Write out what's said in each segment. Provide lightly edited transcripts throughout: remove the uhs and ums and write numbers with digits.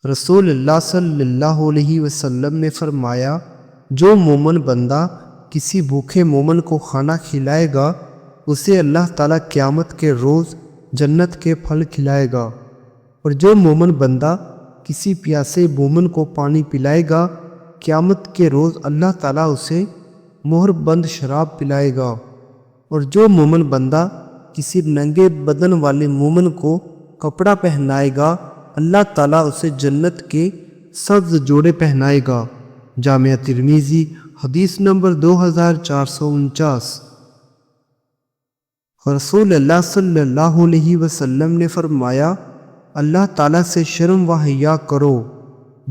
رسول اللہ صلی اللہ علیہ وسلم نے فرمایا، جو مومن بندہ کسی بھوکے مومن کو کھانا کھلائے گا اسے اللہ تعالیٰ قیامت کے روز جنت کے پھل کھلائے گا، اور جو مومن بندہ کسی پیاسے مومن کو پانی پلائے گا قیامت کے روز اللہ تعالیٰ اسے مہر بند شراب پلائے گا، اور جو مومن بندہ کسی ننگے بدن والے مومن کو کپڑا پہنائے گا اللہ تعالیٰ اسے جنت کے سبز جوڑے پہنائے گا۔ جامعہ ترمذی حدیث نمبر 2449۔ رسول اللہ صلی اللہ علیہ وسلم نے فرمایا، اللہ تعالیٰ سے شرم و حیا کرو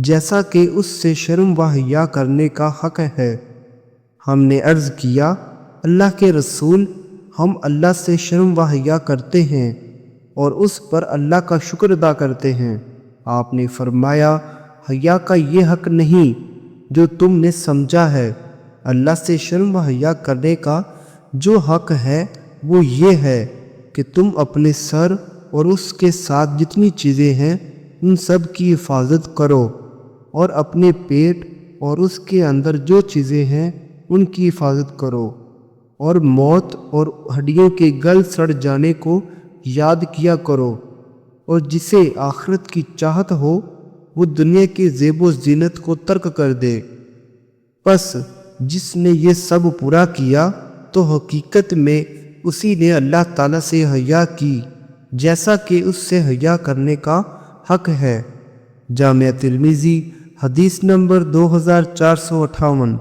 جیسا کہ اس سے شرم و حیا کرنے کا حق ہے۔ ہم نے عرض کیا، اللہ کے رسول، ہم اللہ سے شرم و حیا کرتے ہیں اور اس پر اللہ کا شکر ادا کرتے ہیں۔ آپ نے فرمایا، حیا کا یہ حق نہیں جو تم نے سمجھا ہے، اللہ سے شرم و حیا کرنے کا جو حق ہے وہ یہ ہے کہ تم اپنے سر اور اس کے ساتھ جتنی چیزیں ہیں ان سب کی حفاظت کرو، اور اپنے پیٹ اور اس کے اندر جو چیزیں ہیں ان کی حفاظت کرو، اور موت اور ہڈیوں کے گل سڑ جانے کو یاد کیا کرو، اور جسے آخرت کی چاہت ہو وہ دنیا کی زیب و زینت کو ترک کر دے۔ پس جس نے یہ سب پورا کیا تو حقیقت میں اسی نے اللہ تعالیٰ سے حیا کی جیسا کہ اس سے حیا کرنے کا حق ہے۔ جامعہ ترمذی حدیث نمبر 2458۔